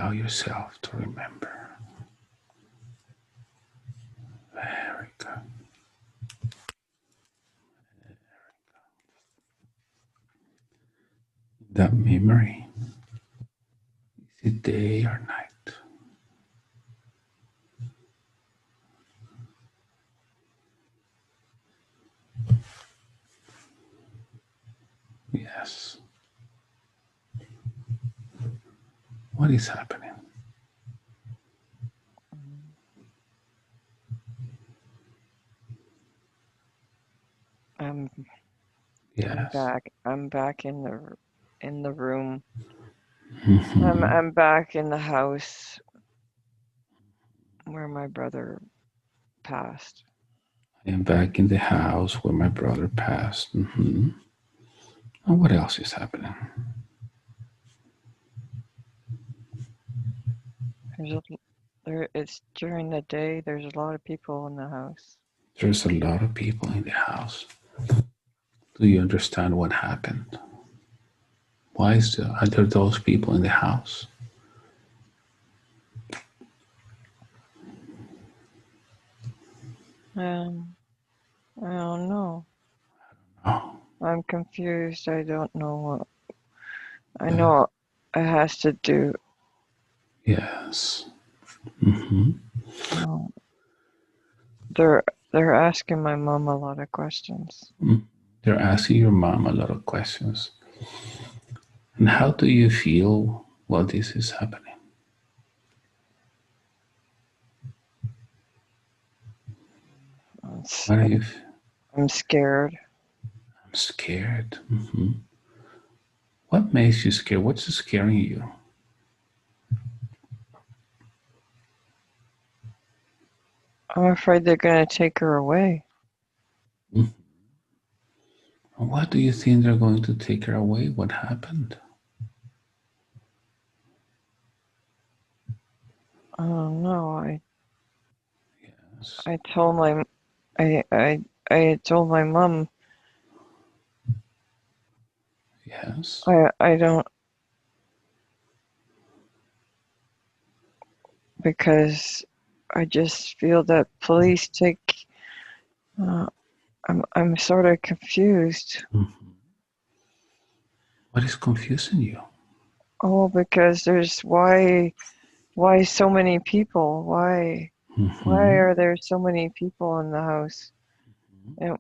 allow yourself to remember. Very good. That memory, is it day or night? Yes. What is happening? I'm Yes. back. I'm back in the room. Mm-hmm. I'm back in the house where my brother passed. I am back in the house where my brother passed. Mm-hmm. And what else is happening? It's during the day. There's a lot of people in the house. There's a lot of people in the house. Do you understand what happened? Are there those people in the house? I don't know. Oh, I'm confused. I don't know what. I yeah. know it has to do. Yes. Mm-hmm. Uh, they're asking my mom a lot of questions. They're asking your mom a lot of questions. And how do you feel while this is happening? What are you? I'm scared. I'm scared. Mm-hmm. What makes you scared? What's scaring you? I'm afraid they're gonna take her away. Mm. What do you think they're going to take her away? What happened? I don't know. Yes. I told my I told my mom Yes. I don't, because I just feel that police take. Uh, I'm sort of confused. Mm-hmm. What is confusing you? Oh, because there's why so many people? Why Mm-hmm. are there so many people in the house? And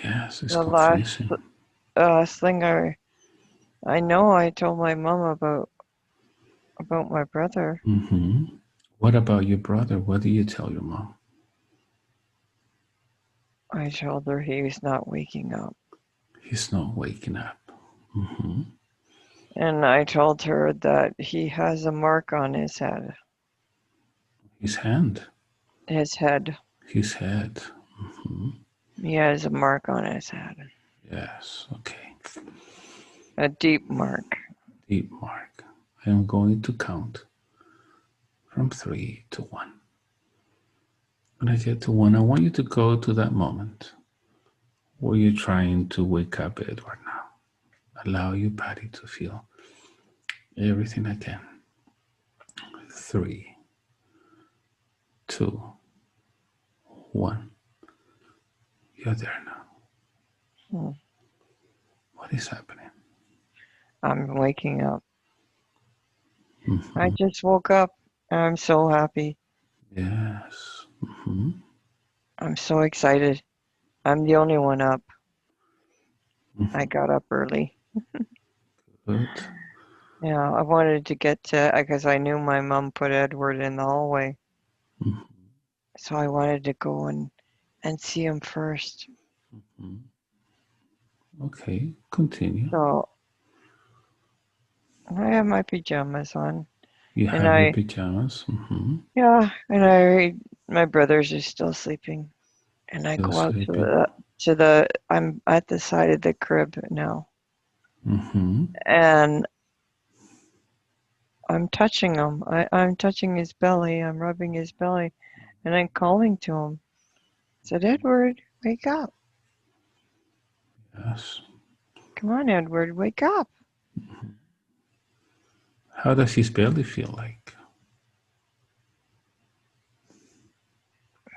Yes, it's the last confusing. thing I know I told my mom about my brother. Mm-hmm. What about your brother? What do you tell your mom? I told her he's not waking up. He's not waking up. Mm-hmm. And I told her that he has a mark on his head. His hand. His head. His head. Mm-hmm. He has a mark on his head. Yes. Okay. A deep mark. Deep mark. I am going to count from 3 to 1. When I get to 1, I want you to go to that moment where you're trying to wake up Edward now. Allow your body to feel everything I can. 3, 2, 1. You're there now. Hmm. What is happening? I'm waking up. I Mm-hmm. just woke up and I'm so happy. Yes. Mm-hmm. I'm so excited. I'm the only one up. I Mm-hmm. got up early. Good. Yeah, I wanted to get to, because I knew my mom put Edward in the hallway. Mm-hmm. So I wanted to go and see him first. Mm-hmm. Okay, continue. So I have my pajamas on. You And have your pajamas. Mm-hmm. yeah, and my brothers are still sleeping. And I Still go out sleeping. I'm at the side of the crib now. Mm-hmm. And I'm touching him. I'm touching his belly. I'm rubbing his belly. And I'm calling to him. I said, Edward, wake up. Yes. Come on, Edward, wake up. How does his belly feel like?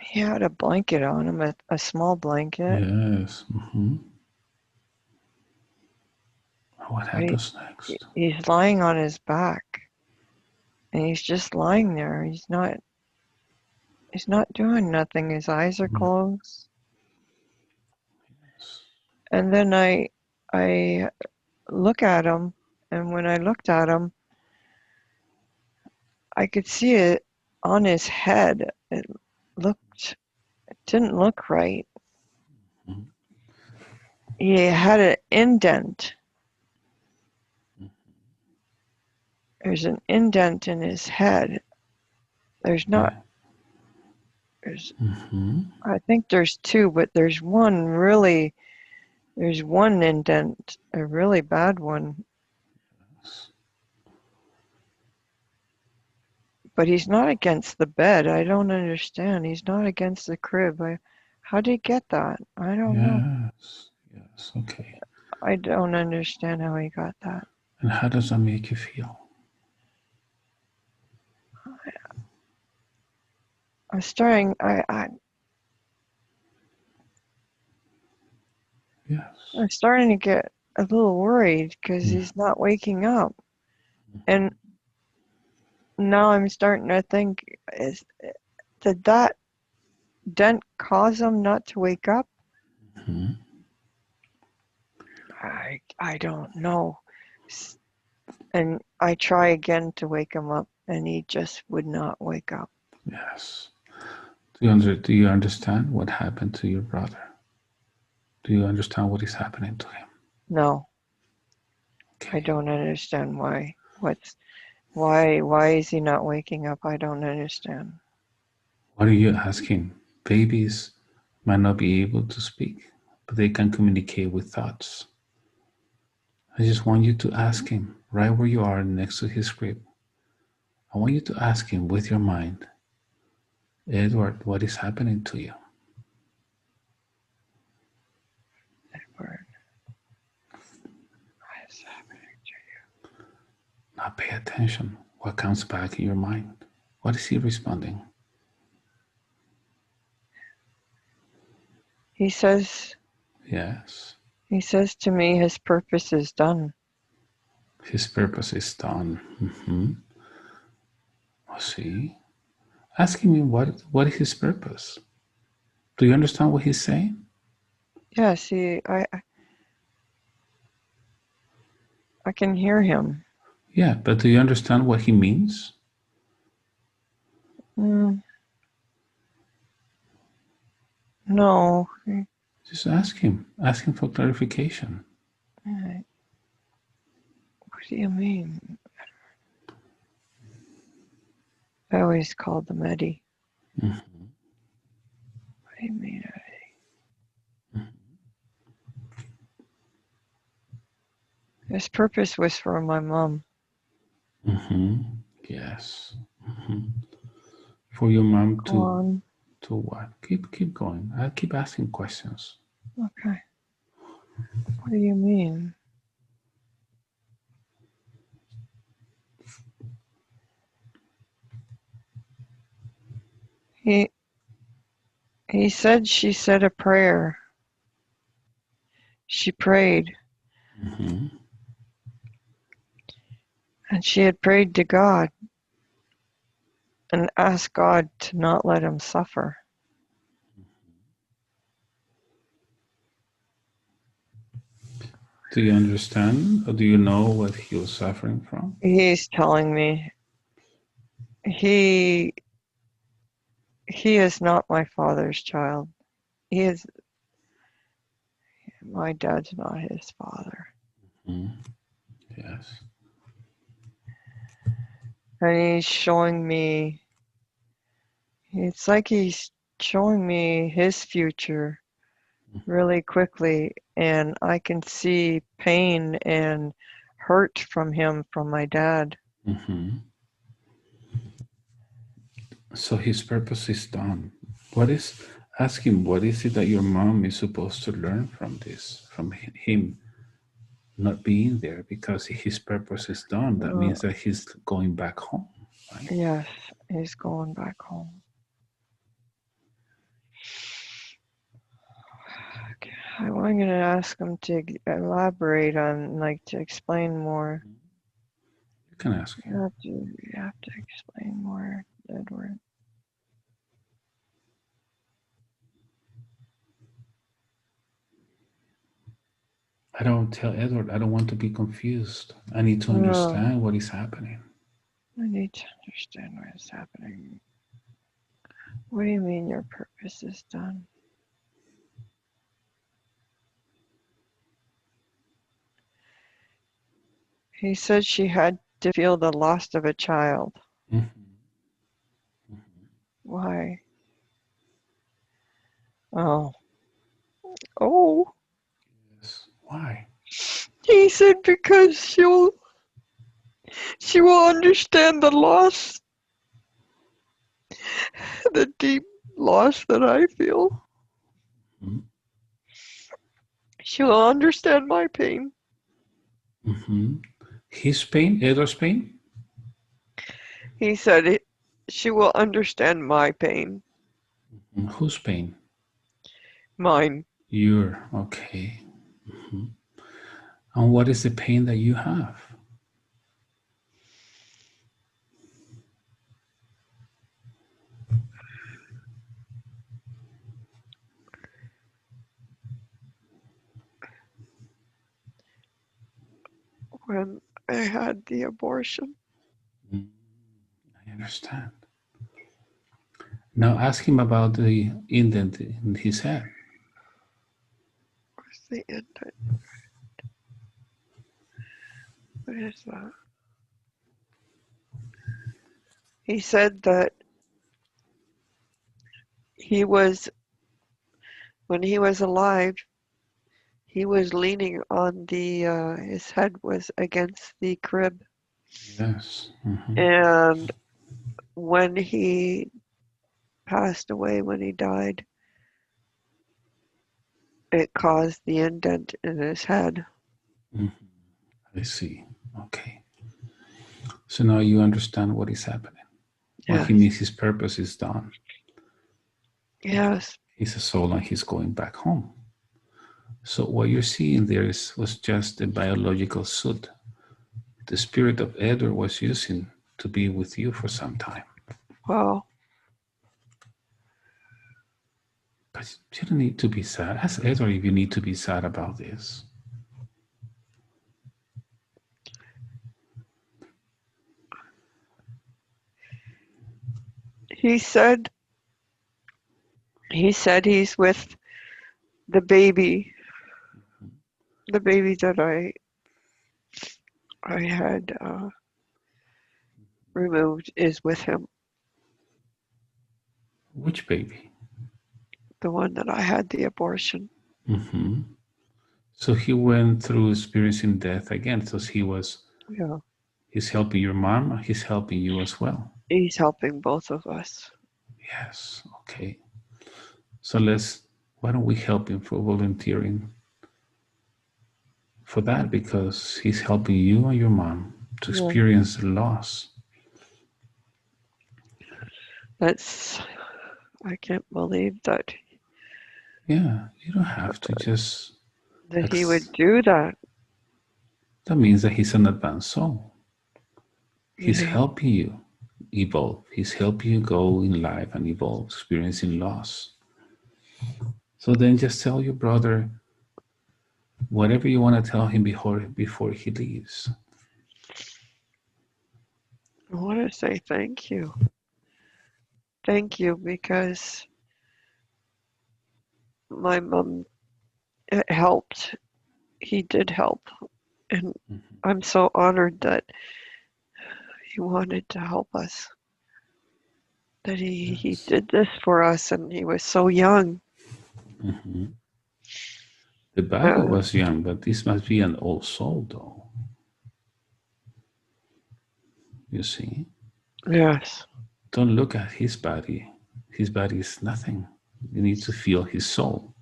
He had a blanket on him, a small blanket. Yes. What But happens next? he's lying on his back. And he's just lying there. He's not doing nothing. His eyes are closed. And then I look at him, and when I looked at him, I could see it on his head. It didn't look right. He had an indent. There's an indent in his head. There's not. There's. I think there's two, but there's one really. There's one indent, a really bad one. But he's not against the bed. I don't understand. He's not against the crib. How did he get that? I don't know. Yes. Okay. I don't understand how he got that. And how does that make you feel? I'm starting. Yes. I'm starting to get a little worried because he's not waking up, and now I'm starting to think: did that dent cause him not to wake up? I don't know. And I try again to wake him up, and he just would not wake up. Yes. Do you understand what happened to your brother? Do you understand what is happening to him? No. Okay. I don't understand why. Why is he not waking up? I don't understand. What are you asking? Babies might not be able to speak, but they can communicate with thoughts. I just want you to ask him right where you are next to his crib. I want you to ask him with your mind, Edward, what is happening to you? Edward, what is happening to you? Now pay attention. What comes back in your mind? What is he responding? He says, yes. He says to me, his purpose is done. His purpose is done. See? Asking him what is his purpose. Do you understand what he's saying? Yes, I can hear him. Yeah, but do you understand what he means? No. Just ask him. Ask him for clarification. What do you mean? I always called him Eddie. What do you mean, Eddie? His purpose was for my mom. Yes. For your mom to what? Keep going. I'll keep asking questions. Okay. What do you mean? He said she said a prayer. She prayed. And she had prayed to God and asked God to not let him suffer. Do you understand, or do you know what he was suffering from? He's telling me he is not my father's child. My dad's not his father. Yes. And he's showing me, it's like he's showing me his future really quickly, and I can see pain and hurt from him, from my dad. So his purpose is done. Ask him, what is it that your mom is supposed to learn from this, from him not being there because his purpose is done. That Uh, means that he's going back home, right? yes, he's going back home. Okay. I'm going to ask him to elaborate on, like, to explain more. You can ask him. You have to explain more, Edward. I don't tell Edward, I don't want to be confused. I need to understand what is happening. I need to understand what is happening. What do you mean your purpose is done? He said she had to feel the loss of a child. Mm-hmm. Why? Oh. Oh. Yes. Why? He said because she will understand the loss, the deep loss that I feel. Mm-hmm. She will understand my pain. Mm-hmm. His pain, Edward's pain? He said she will understand my pain. Whose pain? Mine. Your, okay. Mm-hmm. And what is the pain that you have? When I had the abortion. I understand. Now ask him about the indent in his head. Where's the indent? What is that? He said that when he was alive, he was leaning on his head was against the crib. Yes. Mm-hmm. And when he passed away, when he died, it caused the indent in his head. Mm-hmm. I see. Okay. So now you understand what is happening. What Yes. he means his purpose is done. Yes. He's a soul and he's going back home. So what you're seeing there was just a biological suit. The spirit of Edward was using to be with you for some time. Wow. But you don't need to be sad. Ask Edward if you need to be sad about this. He said he's with the baby that I had removed is with him. Which baby? The one that I had the abortion. Mm-hmm. So he went through experiencing death again. So Yeah. he's helping your mom, he's helping you as well. He's helping both of us. Yes, okay. So why don't we help him for volunteering for that? Because he's helping you and your mom to experience the loss. I can't believe that. Yeah, you don't have to just. That he would do that. That means that he's an advanced soul. He's Yeah. helping you evolve. He's helping you go in life and evolve, experiencing loss. So then just tell your brother whatever you want to tell him before he leaves. I want to say thank you. Thank you because my mom helped. He did help. And I'm so honored that he wanted to help us. That he did this for us and he was so young. Mm-hmm. The body was young, but this must be an old soul, though. You see? Yes. Don't look at his body. His body is nothing. You need to feel his soul.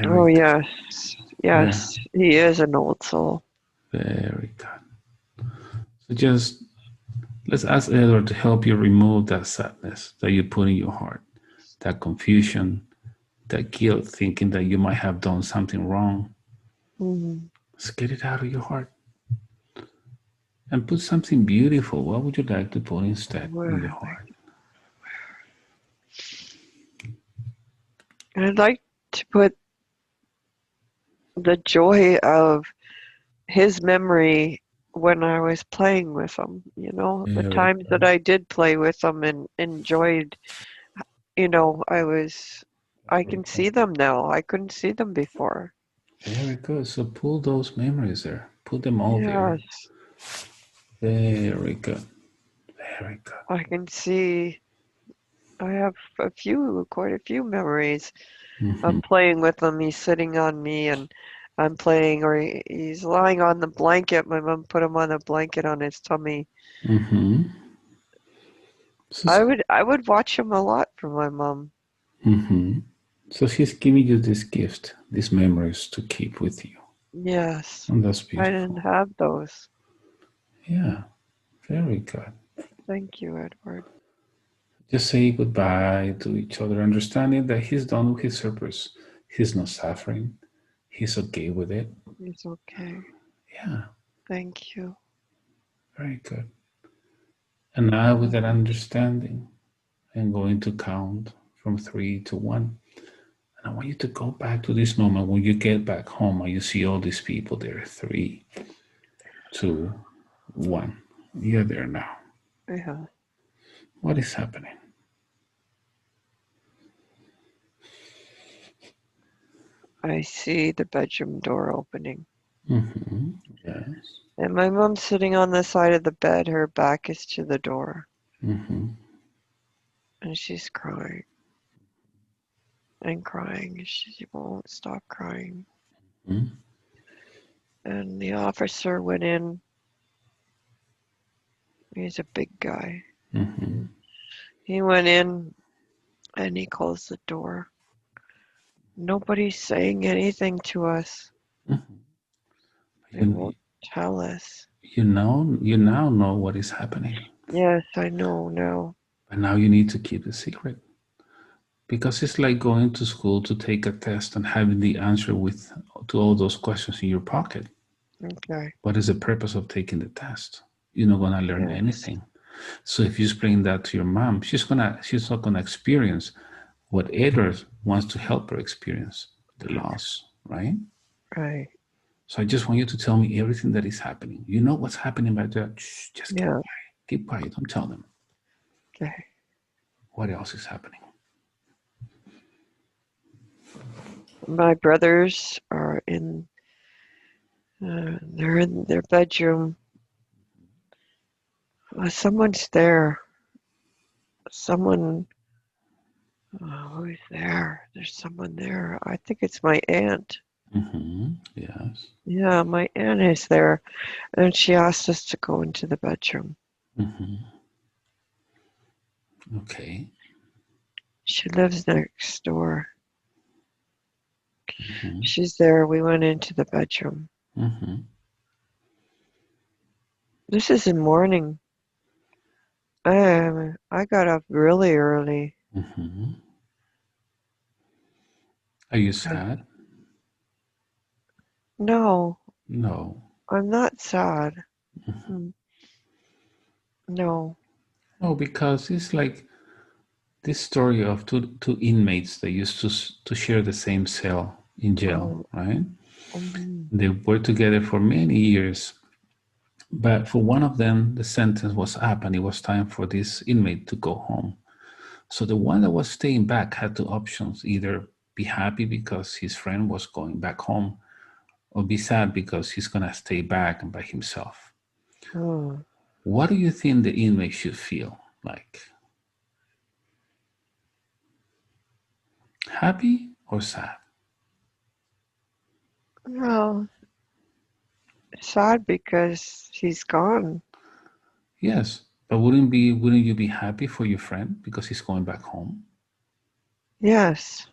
Oh, yes. Yeah, Yes, he is an old soul. very good. So just let's ask Edward to help you remove that sadness that you put in your heart, that confusion, that guilt, thinking that you might have done something wrong. Hmm. Let's get it out of your heart and put something beautiful. What would you like to put instead in your Where heart? I'd like to put the joy of his memory when I was playing with him, the Very times that good. I did play with him and enjoyed, I Very can good. see them now. I couldn't see them before. Very good. So pull those memories there. Put them all there. Yes, Very good. Very good. I can see. I have quite a few memories Mm-hmm. of playing with him. He's sitting on me and I'm playing, or he's lying on the blanket. My mom put him on a blanket on his tummy. Mm-hmm. I So, would I would watch him a lot for my mom. mm-hmm. So she's giving you this gift, these memories to keep with you. Yes, And that's I didn't beautiful. have those. Yeah, very good. Thank you, Edward. Just say goodbye to each other, understanding that he's done with his purpose. He's not suffering. He's okay with it. It's okay. Yeah, Thank you. very good. And now, with that understanding, I'm going to count from 3 to 1. And I want you to go back to this moment when you get back home and you see all these people there. 3, 2, 1. You're there now. Yeah, What is happening? I see the bedroom door opening. Mm-hmm. Yes. And my mom's sitting on the side of the bed. Her back is to the door. Mm-hmm. And she's crying and crying. She won't stop crying. Mm-hmm. And the officer went in. He's a big guy. Mm-hmm. He went in and he closed the door. Nobody's saying anything to us. Mm-hmm. They won't tell us. You now know what is happening, Yes, I know now. but now you need to keep it secret because it's like going to school to take a test and having the answer with to all those questions in your pocket. Okay. What is the purpose of taking the test? You're not gonna learn Yes. anything. So if you explain that to your mom, she's not gonna experience what Edward wants to help her experience, the loss, right? Right. So I just want you to tell me everything that is happening. You know what's happening back there. Shh, just keep Yeah. quiet. Keep quiet. Don't tell them. Okay. What else is happening? My brothers are in. They're in their bedroom. Someone's there. Someone. Who's there? There's someone there. I think it's my aunt. Mm-hmm. Yes. Yeah, my aunt is there, and she asked us to go into the bedroom. Mm-hmm. Okay. She lives next door. Mm-hmm. She's there. We went into the bedroom. Mm-hmm. This is in morning. I got up really early. Mm-hmm. Are you I, sad? no, No. I'm not sad. Mm, no. No, because it's like this story of two inmates that used to share the same cell in jail, Oh, right? mhm. They were together for many years, but for one of them, the sentence was up and it was time for this inmate to go home. So the one that was staying back had two options: either be happy because his friend was going back home, or be sad because he's gonna stay back by himself. Oh, What do you think the inmate should feel like? Happy or sad? well, sad because he's gone. Yes, but wouldn't you be happy for your friend because he's going back home? Yes.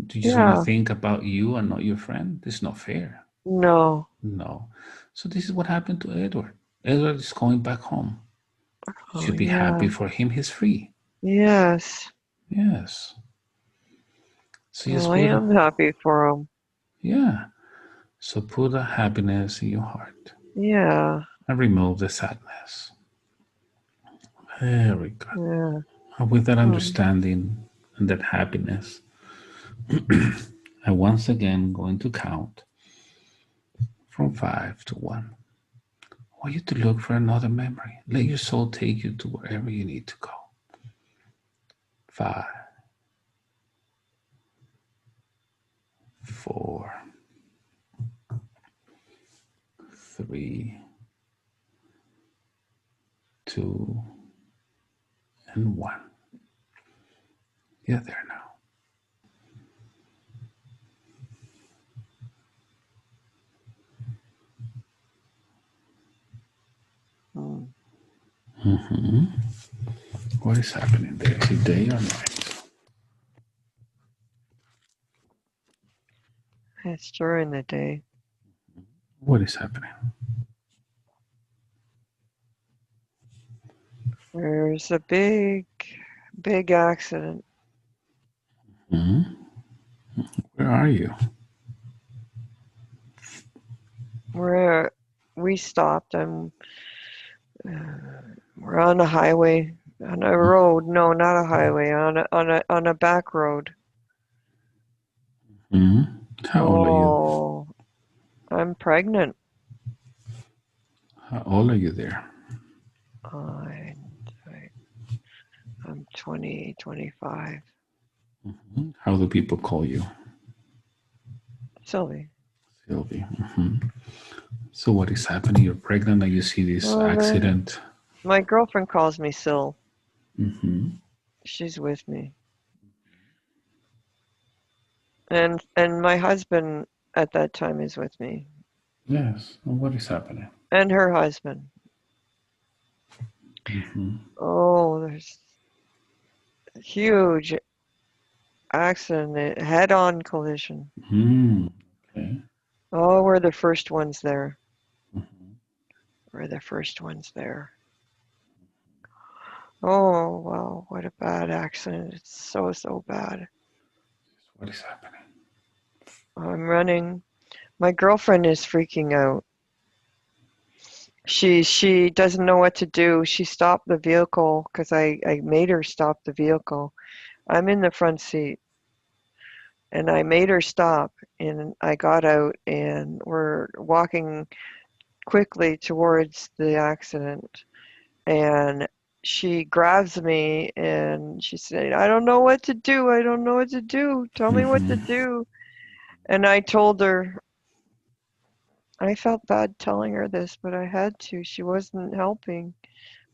Do you just want to Yeah. think about you and not your friend? This is not fair. No. No. So this is what happened to Edward. Edward is going back home. You Oh, should be happy yeah. for him. He's free. Yes. Yes. So Well, just I put, am happy for him. yeah. So put a happiness in your heart Yeah. and remove the sadness. Very good. Yeah. And with that Um, understanding and that happiness, I once again going to count from 5 to 1. I want you to look for another memory. Let your soul take you to wherever you need to go. 5, 4, 3, 2, and 1. You're there now. mm. What is happening there? Is it day or night? It's during the day. What is happening? There's a big, big accident Hmm? Where are you? where we stopped and we're on a highway, on a road. No, not a highway. On a back road. Hmm? How old are you? Oh, I'm pregnant. How old are you there? I, I'm 20, 25. How do people call you? Sylvie. Sylvie. So what is happening? You're pregnant and you see this Well, accident. my girlfriend calls me Syl. Hmm. She's with me. And my husband at that time is with me. Yes. And what is happening? And her husband. Hmm. Oh, there's a huge accident, head-on collision. Hmm. Okay. Oh, we're the first ones there. Mhm. We're the first ones there. Oh, wow, what a bad accident. It's so, so bad. What is happening? I'm running. My girlfriend is freaking out. She doesn't know what to do. She stopped the vehicle because I made her stop the vehicle. I'm in the front seat and I made her stop and I got out and we're walking quickly towards the accident and she grabs me and she said, I don't know what to do. I don't know what to do. Tell me what to Hmm. do. And I told her, I felt bad telling her this, but I had to. She wasn't helping.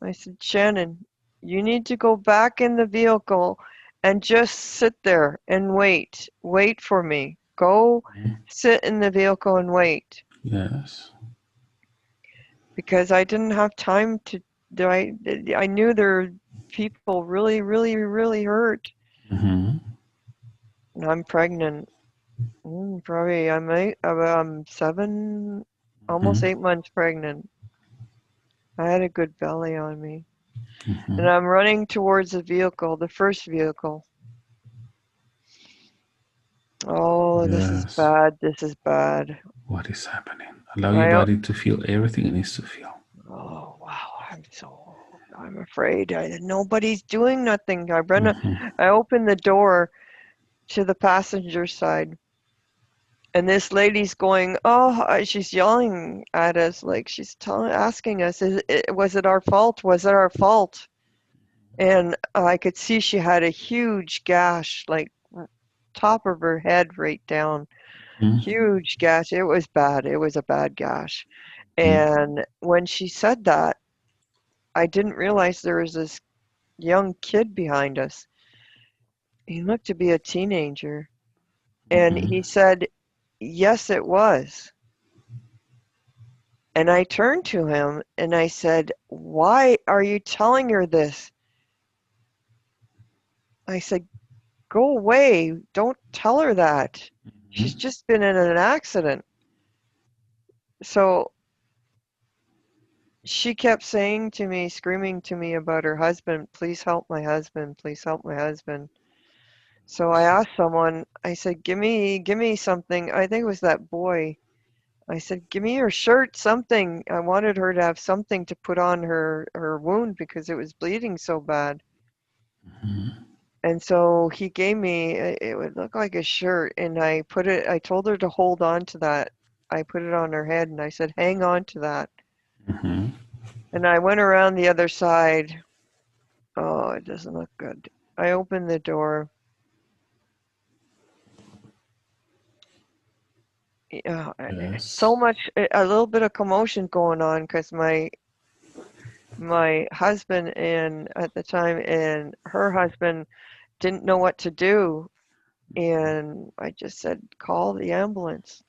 I said, Shannon, you need to go back in the vehicle and just sit there and wait. Wait for me. Go sit in the vehicle and wait. Yes. Because I didn't have time to do I knew there were people really, really, really hurt. Hmm. And I'm pregnant. Probably I'm 7, almost Hmm. 8 months pregnant. I had a good belly on me. Hmm. And I'm running towards the vehicle, the first vehicle. Oh, this is Yes. bad. This is bad. What is happening? Allow your I body to feel everything it needs to feel. oh wow, I'm afraid. Nobody's doing nothing. Hmm. I open the door to the passenger side, and this lady's going, oh, she's yelling at us like she's asking us, was it our fault? Was it our fault? And I could see she had a huge gash, like top of her head right down. Huge gash. It was bad. It was a bad gash. Hmm. And when she said that, I didn't realize there was this young kid behind us. He looked to be a teenager. And Hmm. he said, yes, it was. And I turned to him and I said, why are you telling her this? I said, go away. Don't tell her that. She's Mm-hmm. just been in an accident. So she kept saying to me, screaming to me about her husband, please help my husband, please help my husband. So I asked someone, I said, give me something. I think it was that boy. I said, give me her shirt, something. I wanted her to have something to put on her wound because it was bleeding so bad. Mm-hmm. And so he gave me, it would look like a shirt, and I told her to hold on to that. I put it on her head and I said, hang on to that. Mm-hmm. And I went around the other side. Oh, it doesn't look good. I opened the door. Yeah, so Yes. much, a little bit of commotion going on because my husband and at the time and her husband didn't know what to do. And I just said, call the ambulance,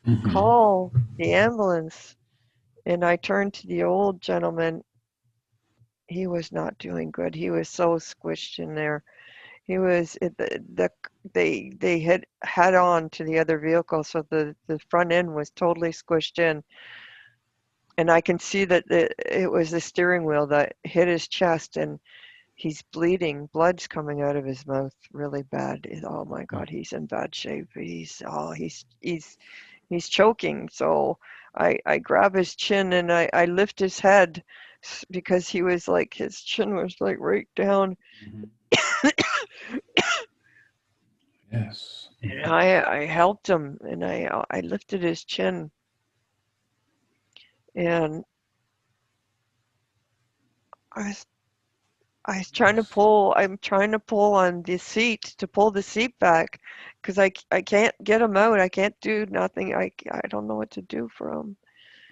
Mm-hmm. call the ambulance. And I turned to the old gentleman. He was not doing good. He was so squished in there. He was they had on to the other vehicle, so the front end was totally squished in, and I can see that it was the steering wheel that hit his chest, and he's bleeding. Blood's coming out of his mouth really bad. Oh my God, he's in bad shape. He's choking. So I grab his chin and I lift his head because he was like his chin was like right down. Mm-hmm. Yes. And I helped him and I lifted his chin and I was I was trying to Yes. pull. I'm trying to pull on the seat to pull the seat back because I can't get him out. I can't do nothing. I don't know what to do for him.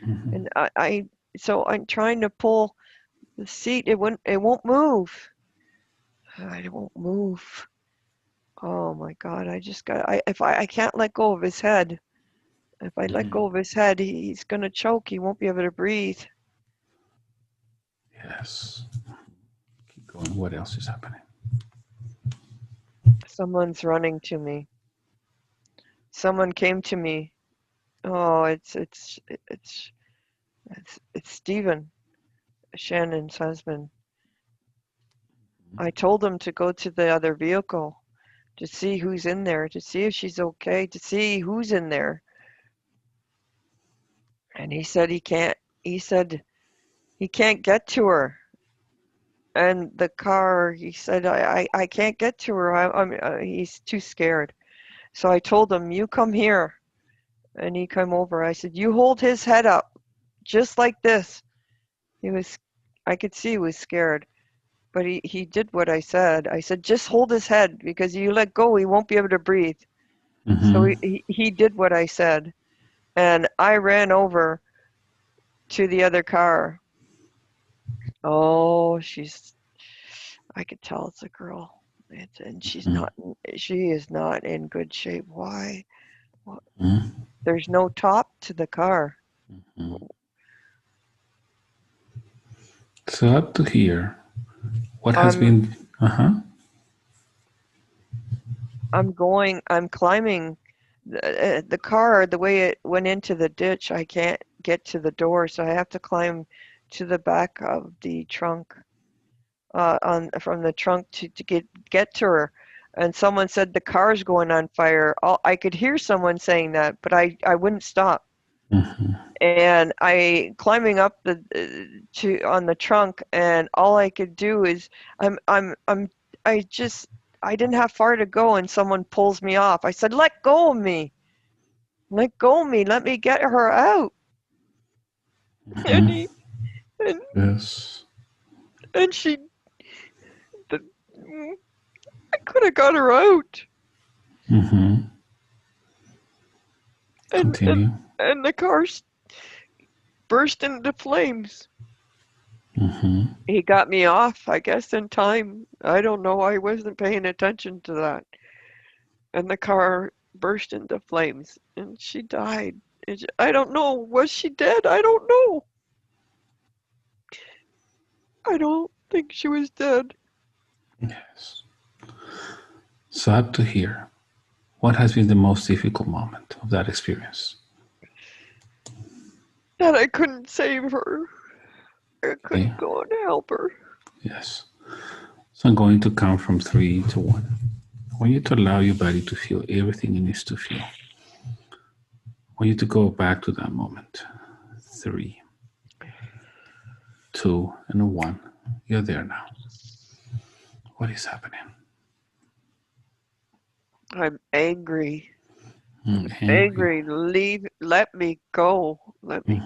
Mm-hmm. And so I'm trying to pull the seat. It won't move. It won't move. Oh my God! I just got. I can't let go of his head. If I let Mm-hmm. go of his head, he's gonna choke. He won't be able to breathe. Yes. Keep going. What else is happening? Someone's running to me. Someone came to me. Oh, it's Stephen, Shannon's husband. I told him to go to the other vehicle to see who's in there, to see if she's okay, to see who's in there. And he said he can't. He said he can't get to her. And the car, he said, I can't get to her. He's too scared. So I told him, you come here. And he come over. I said, you hold his head up, just like this. He was, I could see he was scared. But he did what I said. I said, just hold his head because you let go, he won't be able to breathe. So Mm-hmm. he did what I said. And I ran over to the other car. Oh, I could tell it's a girl. And she is not in good shape. Why? What? Mm-hmm. There's no top to the car. Mm-hmm. So up to here, what has I'm, been? Uh huh. I'm climbing the car, the way it went into the ditch, I can't get to the door, so I have to climb to the back of the trunk, on from the trunk to get to her. And someone said the car's going on fire. I could hear someone saying that, but I wouldn't stop. Mm-hmm. And I climbing up the to on the trunk, and all I could do is I'm I just I didn't have far to go, and someone pulls me off. I said, "Let go of me! Let go of me! Let me get her out!" And Mm-hmm. he and Yes. and she, the, I could have got her out, Mm-hmm. and and Continue. and the car burst into flames. Mm-hmm. He got me off, I guess, in time. I don't know. I wasn't paying attention to that. And the car burst into flames and she died. I don't know. Was she dead? I don't know. I don't think she was dead. Yes. So up to here, what has been the most difficult moment of that experience? That I couldn't save her. I Okay. couldn't go and help her. Yes. So I'm going to count from 3 to 1. I want you to allow your body to feel everything it needs to feel. I want you to go back to that moment. 3, 2, and 1. You're there now. What is happening? I'm angry. I'm Angry. angry. Let me go. Let me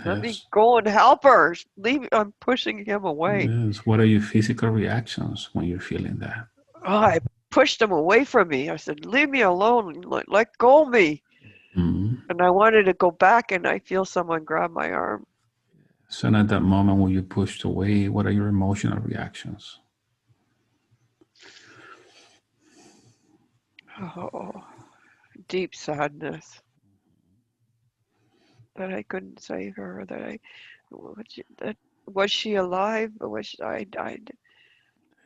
Yes. go and help her. Leave. I'm pushing him away. Yes. What are your physical reactions when you're feeling that? Oh, I pushed him away from me. I said, "Leave me alone. Let go of me." Mm. And I wanted to go back, and I feel someone grab my arm. So at that moment when you pushed away, what are your emotional reactions? Oh, deep sadness that I couldn't save her. That was she alive? I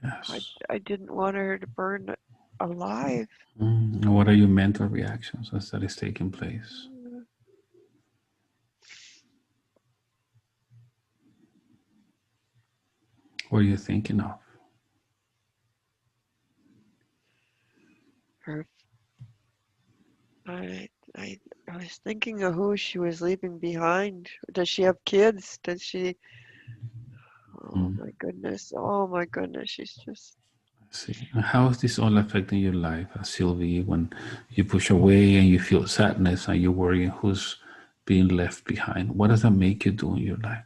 Yes. I didn't want her to burn alive. And what are your mental reactions as that is taking place? What are you thinking of? Her, I, I, I was thinking of who she was leaving behind. Does she have kids? Does she? Oh Mm. my goodness! Oh my goodness! She's just. See, how is this all affecting your life, Sylvie? When you push away and you feel sadness and you're worrying who's being left behind, what does that make you do in your life?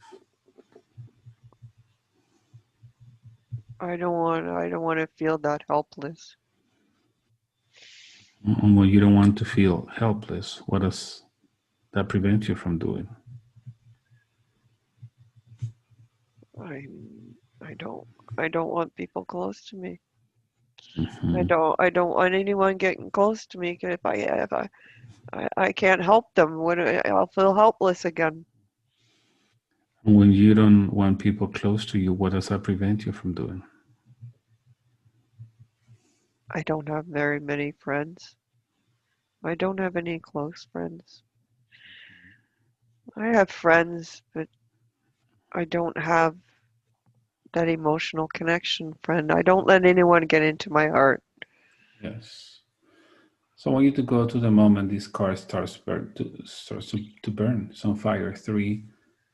I don't want to feel that helpless. And when you don't want to feel helpless, what does that prevent you from doing? I I don't I don't want people close to me. Mm-hmm. I don't want anyone getting close to me. If I can't help them, I'll feel helpless again. And when you don't want people close to you, what does that prevent you from doing? I don't have very many friends. I don't have any close friends. I have friends, but I don't have that emotional connection friend. I don't let anyone get into my heart. Yes. So I want you to go to the moment this car starts to burn. It's on fire. 3,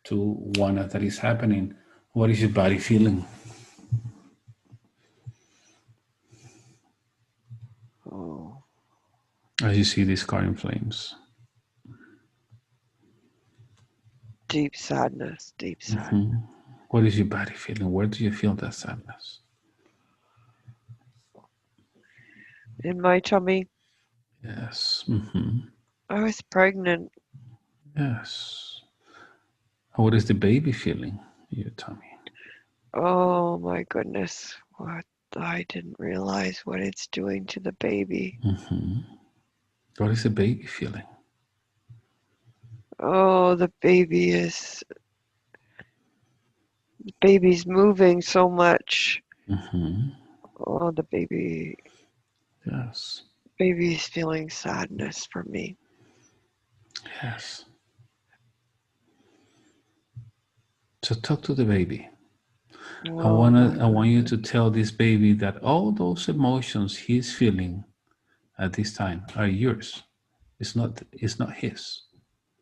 2, 1. As that is happening, what is your body feeling Oh, as you see this car in flames? deep sadness, deep sadness. Mm-hmm. What is your body feeling? Where do you feel that sadness? In my tummy, Yes. Mm-hmm. I was pregnant. Yes. What is the baby feeling in your tummy? Oh my goodness. What? I didn't realize what it's doing to the baby. Mm-hmm. What is the baby feeling? Oh, the baby's moving so much. Mm-hmm. Oh, the Yes. baby's feeling sadness for me. Yes. So talk to the baby. Oh my I want you goodness. to tell this baby that all those emotions he's feeling at this time are yours. It's not his.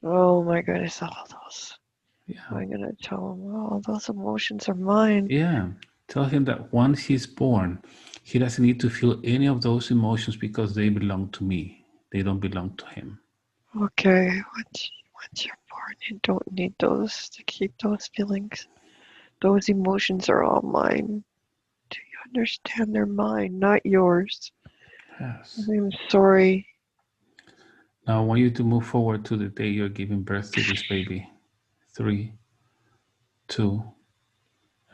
Oh my goodness. All those. Yeah. I'm gonna tell him all those emotions are mine. Yeah. Tell him that once he's born, he doesn't need to feel any of those emotions because they belong to me. They don't belong to him. Okay, once you're born, you don't need those to keep those feelings. Those emotions are all mine. Do you understand? They're mine, not yours. Yes. I'm sorry. Now I want you to move forward to the day you're giving birth to this baby. 3, 2,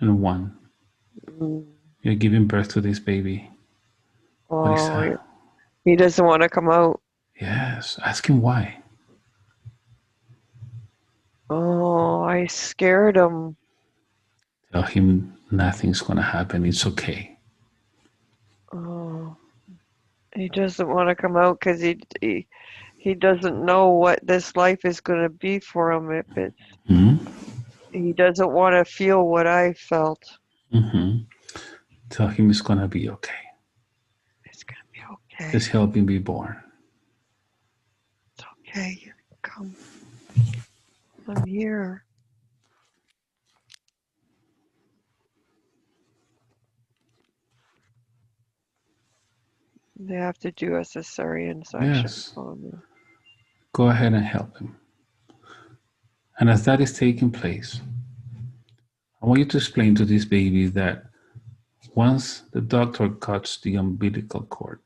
and 1. Mm. You're giving birth to this baby. What is Oh, that? he doesn't want to come out. Yes. Ask him why. Oh, I scared him. Tell him nothing's gonna happen. It's okay. Oh. He doesn't want to come out because he doesn't know what this life is going to be for him. If it's Hmm? he doesn't want to feel what I felt. Hmm. Tell him it's gonna be okay. It's going to be okay. Just help him be born. It's okay. You come. I'm here. They have to do a cesarean section Yes. for me. Go ahead and help him. And as that is taking place, I want you to explain to this baby that once the doctor cuts the umbilical cord,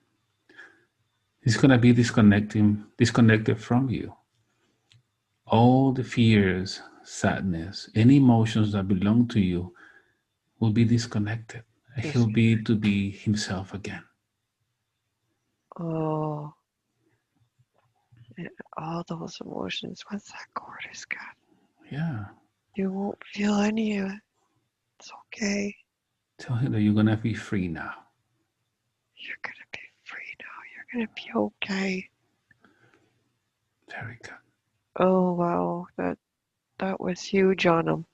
he's going to be disconnected from you. All the fears, sadness, any emotions that belong to you will be disconnected. He'll be to be himself again. Oh, all those emotions. Once that cord is cut, Yeah. you won't feel any of it. It's okay. Tell him that you're going to be free now. You're going to be free now. You're going to be okay. Very good. Oh, wow. That was huge on him.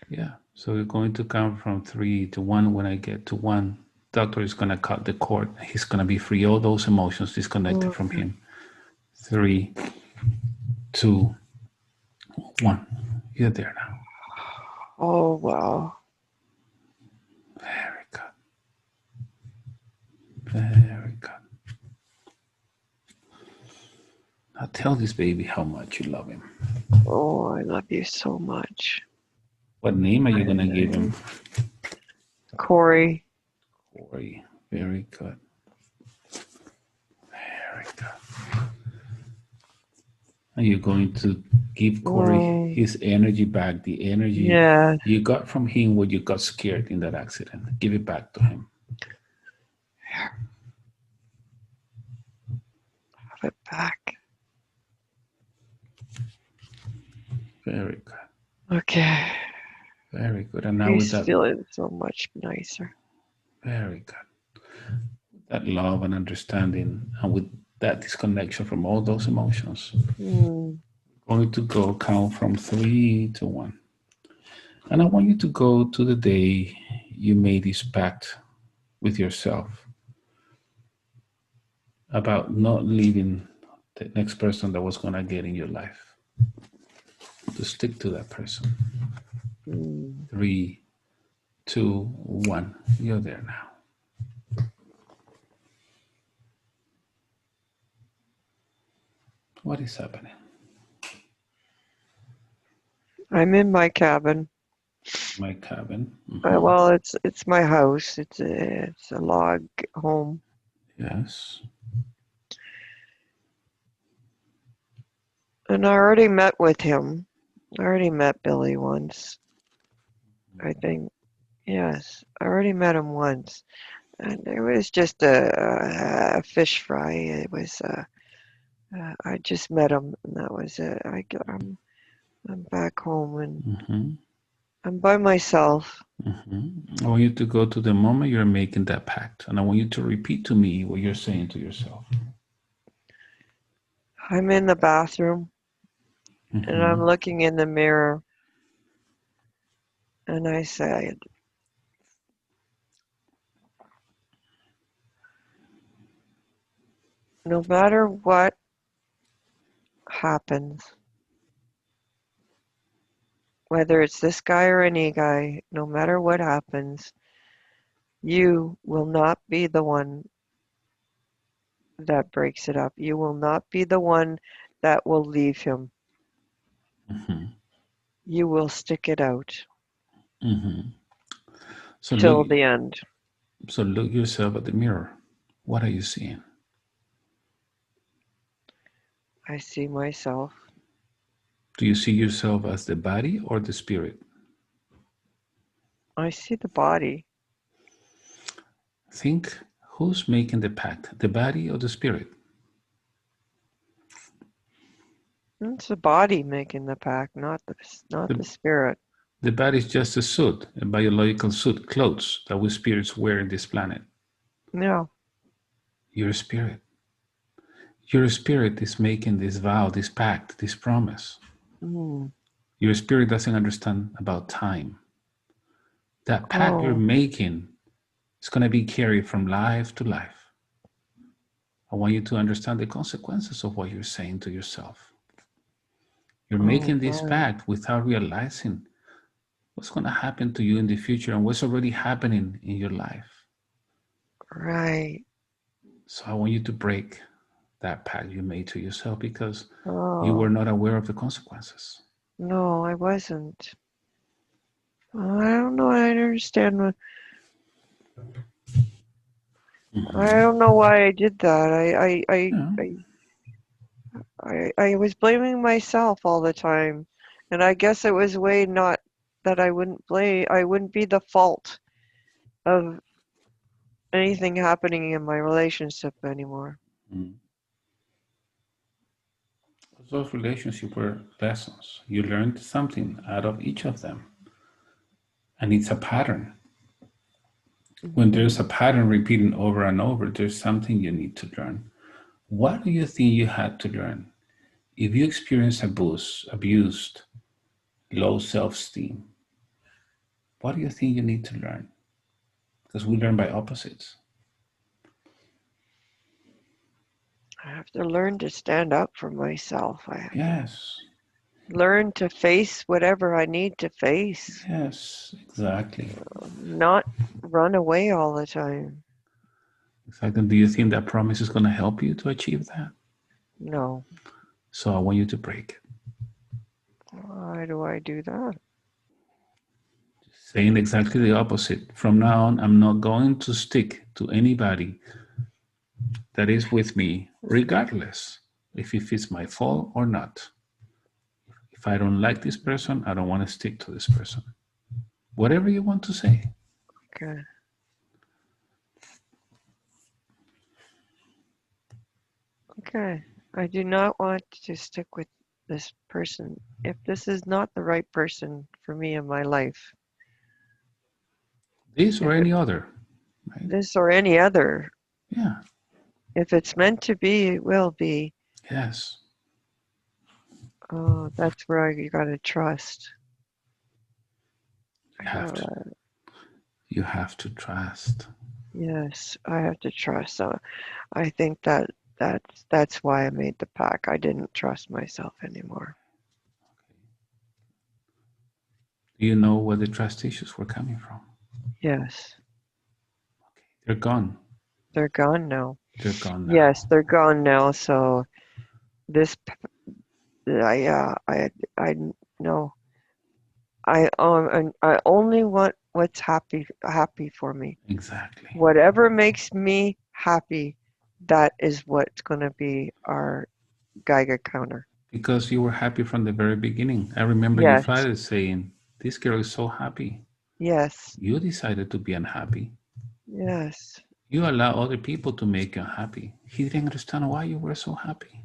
Yeah. So we're going to count from 3 to 1. When I get to 1, doctor is going to cut the cord. He's going to be free. All those emotions disconnected from Okay. him. 3, 2, 1. You're there now. Oh, wow. Very good. Very good. Now tell this baby how much you love him. Oh, I love you so much. What name are you going to give him? Corey. Corey. Very good. Very good. Are you going to give Corey his energy back, the energy you got from him when you got scared in that accident? Give it back to him. Here. Have it back. Very good. Okay. Very good. And now He's with that, feeling so much nicer. very good. That love and understanding, and with that disconnection from all those emotions, going to go count from 3 to 1. And I want you to go to the day you made this pact with yourself about not leaving the next person that was going to get in your life. To stick to that person. 3, 2, 1. You're there now. What is happening? I'm in my cabin. My cabin. Well, it's my house. It's a log home. Yes. And I already met with him. I already met Billy once. I think. Yes, I already met him once. And it was just a fish fry. It was I just met him, and that was it. I'm back home, and I'm by myself. I want you to go to the moment you're making that pact, and I want you to repeat to me what you're saying to yourself. I'm in the bathroom, and I'm looking in the mirror, and I said, no matter what happens, whether it's this guy or any guy, no matter what happens, you will not be the one that breaks it up. You will not be the one that will leave him. You will stick it out So till look, the end. so look yourself at the mirror. What are you seeing? I see myself. Do you see yourself as the body or the spirit? I see the body. Think, who's making the pact, the body or the spirit? It's the body making the pact, not the spirit. The body is just a suit, a biological suit, clothes that we spirits wear in this planet. Yeah. Your spirit. Your spirit is making this vow, this pact, this promise. Mm. Your spirit doesn't understand about time. That pact you're Oh, making is going to be carried from life to life. I want you to understand the consequences of what you're saying to yourself. You're oh, making this right, pact without realizing what's going to happen to you in the future and what's already happening in your life. right. So I want you to break that pact you made to yourself because you were Oh, not aware of the consequences. no, I wasn't. I don't know. I understand. I Mm-hmm. don't know why I did that. Yeah. I was blaming myself all the time, and I guess it was way not that I wouldn't be the fault of anything happening in my relationship anymore. Mm. Those relationships were lessons. You learned something out of each of them. And it's a pattern. When there's a Hmm. pattern repeating over and over, there's something you need to learn. What do you think you had to learn? If you experience abused, low self-esteem, what do you think you need to learn? Because we learn by opposites. I have to learn to stand up for myself. I have to Yes, learn to face whatever I need to face, yes, exactly. not run away all the time. Exactly. Do you think that promise is going to help you to achieve that? No. So I want you to break it. Why do I do that? Saying exactly the opposite. From now on, I'm not going to stick to anybody that is with me, regardless if it fits my fault or not. If I don't like this person, I don't want to stick to this person. Whatever you want to say. Okay. Okay. I do not want to stick with this person if this is not the right person for me in my life. This or If it any other, right? this or any other, Yeah. if it's meant to be, it will be. Yes. Oh, that's where you gotta trust. You have to. Uh, You have to trust. yes, I have to trust. I think that's why I made the pact. I didn't trust myself anymore. Do you know where the trust issues were coming from? Yes, They're gone. they're gone now. They're gone Yes, now. they're gone now. So this, I no, I only want what's happy for me. Exactly. Whatever makes me happy, that is what's gonna be our Geiger counter. Because you were happy from the very beginning. I remember your Yes, father saying, "This girl is so happy." yes, You decided to be unhappy. yes. You allow other people to make you unhappy. He didn't understand why you were so happy.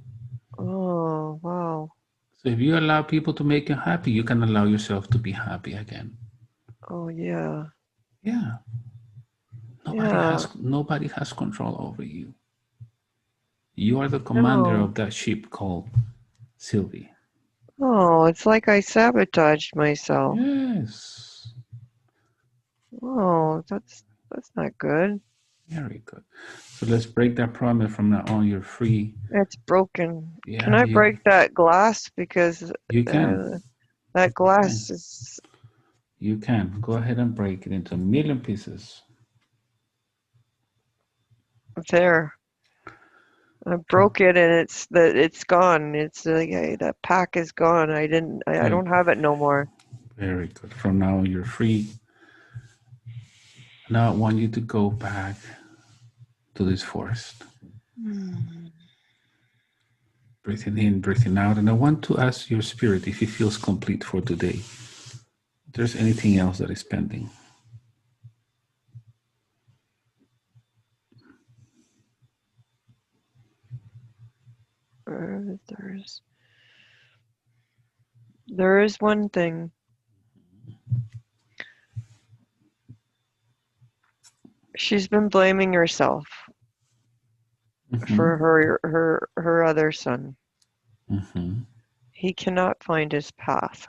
Oh, wow. So if you allow people to make you happy, you can allow yourself to be happy again. Oh, yeah, Yeah. yeah. Nobody has control over you. You are the commander No. of that ship called Sylvie. Oh, it's like I sabotaged myself. Yes. Oh, that's not good. Very good. So let's break that promise from now on. You're free. It's broken. Can Yeah, I break that glass? Because you can. uh, that You glass can. is You can. Go ahead and break it into a million pieces. there. I Okay. broke it and it's gone. It's that pack is gone. I Good. don't have it no more. Very good. From now on, you're free. Now I want you to go back to this forest. Hmm. Breathing in, breathing out. And I want to ask your spirit if it feels complete for today. If there's anything else that is pending. Uh, there's there is one thing. She's been blaming herself. for Mm-hmm. her other son. Mm-hmm. He cannot find his path.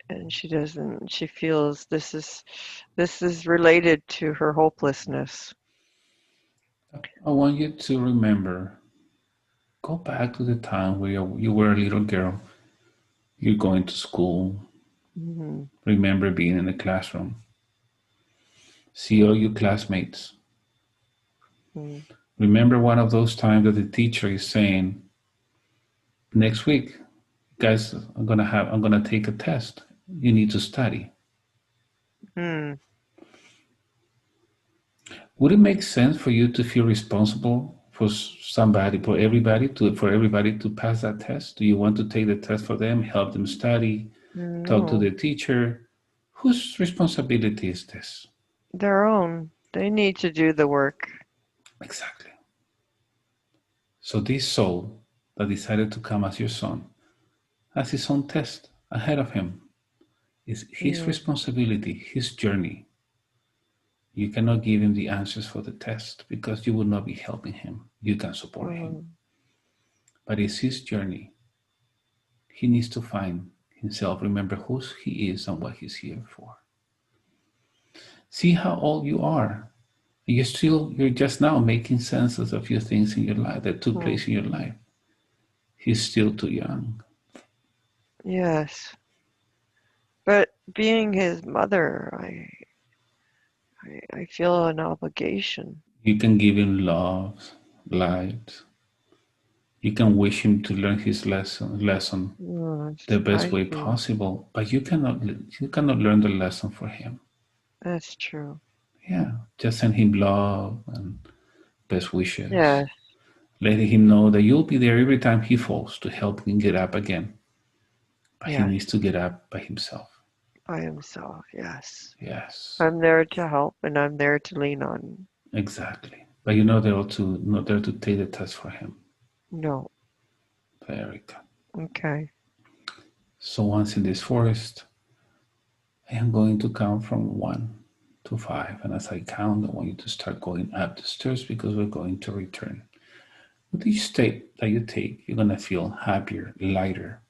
And she feels this is related to her hopelessness. I want you to remember, go back to the time where you were a little girl. You're going to school. Mm-hmm. Remember being in the classroom. See all your classmates. Mm. Remember one of those times that the teacher is saying, next week, guys, I'm gonna take a test. You need to study. Mm. Would it make sense for you to feel responsible for somebody, for everybody to pass that test? Do you want to take the test for them, help them study, talk to No, the teacher? Whose responsibility is this? their own. They need to do the work. Exactly. So this soul that decided to come as your son has his own test ahead of him. It's his Mm. responsibility, his journey. You cannot give him the answers for the test because you will not be helping him. You can support him. Mm. But it's his journey. He needs to find himself, remember who he is and what he's here for. See how old you are. You're just now making sense of a few things in your life that took Mm. place in your life. He's still too young. Yes, but being his mother, I feel an obligation. You can give him love, light. You can wish him to learn his lesson the best I way see. possible, but you cannot learn the lesson for him. That's true. Yeah, just send him love and best wishes. Yes, Letting him know that you'll be there every time he falls to help him get up again. But he yes, needs to get up by himself. by himself. Yes, Yes, I'm there to help, and I'm there to lean on. exactly. But you're not there to take the test for him. No. Very good. Okay. So once in this forest, I am going to count from 1 to 5. And as I count, I want you to start going up the stairs because we're going to return. With each step that you take, you're going to feel happier, lighter.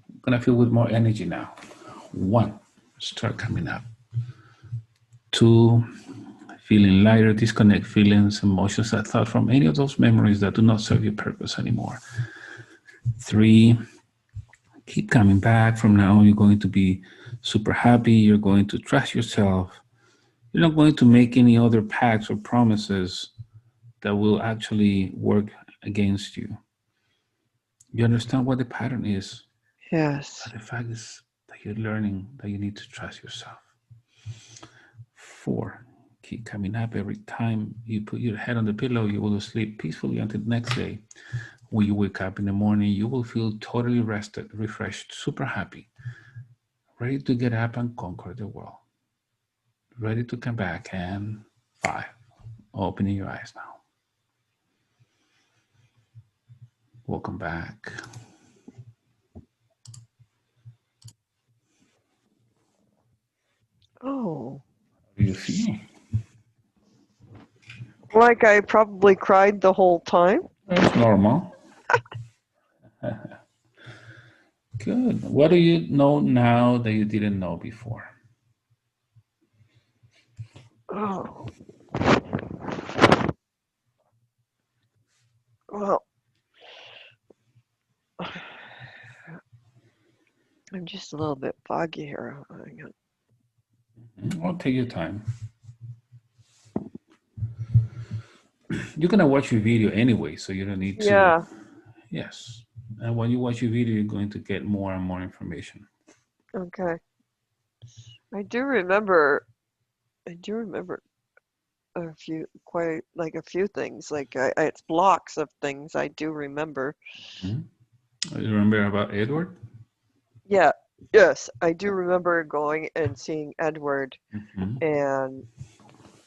You're going to feel with more energy now. 1, start coming up. 2, feeling lighter, disconnect feelings, emotions, and thought from any of those memories that do not serve your purpose anymore. 3, keep coming back. From now on, you're going to be super happy. You're going to trust yourself. You're not going to make any other pacts or promises that will actually work against you. You understand what the pattern is, Yes. but the fact is that you're learning that you need to trust yourself. 4, keep coming up every time you put your head on the pillow, you will sleep peacefully until the next day. When you wake up in the morning, you will feel totally rested, refreshed, super happy, ready to get up and conquer the world, ready to come back. And 5, opening your eyes now. Welcome back. Oh, How do you feel? like I probably cried the whole time. That's normal. Good. What do you know now that you didn't know before? Oh, well, I'm just a little bit foggy here. I'll take your time. You're gonna watch your video anyway, so you don't need to. Yeah. Yes. And when you watch your video, you're going to get more and more information. Okay. I do remember. I do remember a few, quite like a few things. Like it's blocks of things I do remember. Mhm. You remember about Edward? Yeah. Yes, I do remember going and seeing Edward, Hmm. and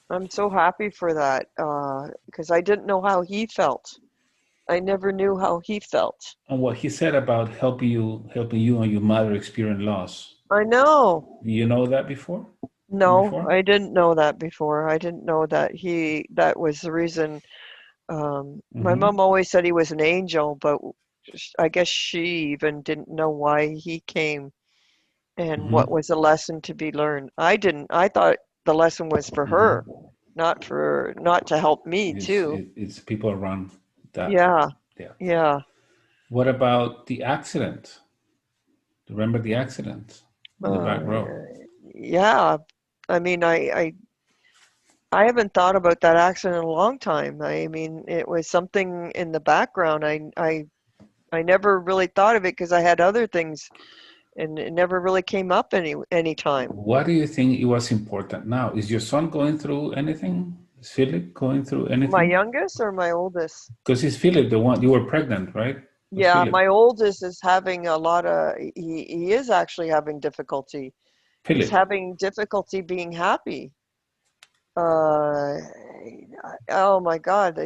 I'm so happy for that because I didn't know how he felt. I never knew how he felt. And what he said about helping you and your mother experience loss. I know. You know that before? No, before? I didn't know that before. I didn't know that that was the reason. My Mm-hmm. mom always said he was an angel, but I guess she even didn't know why he came and what Mm-hmm. was the lesson to be learned. I didn't. I thought the lesson was for her, Mm-hmm. not to help me It's too. it's people around that Yeah, death. yeah. What about the accident? Remember the accident in the back Uh, row? yeah. I mean, I haven't thought about that accident in a long time. I mean, it was something in the background. I never really thought of it because I had other things, and it never really came up any time. What do you think it was important now? Is your son going through anything? Is Philip going through My anything? youngest or my oldest? Because he's Philip, the one you were pregnant, right? Was Yeah, Philip? my oldest is having a lot of, he is actually having difficulty. He's Philip. having difficulty being happy. Uh, oh my God,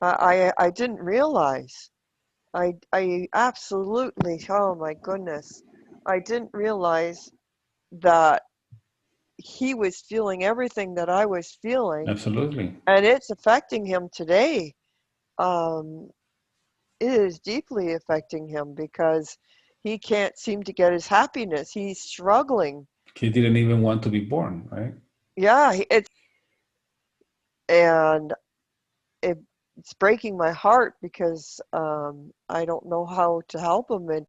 I didn't realize. I absolutely, oh my goodness. I didn't realize that he was feeling everything that I was feeling, Absolutely. and it's affecting him today. Um, it is deeply affecting him because he can't seem to get his happiness. He's struggling. He didn't even want to be born, right? Yeah, and it, it's breaking my heart because I don't know how to help him. And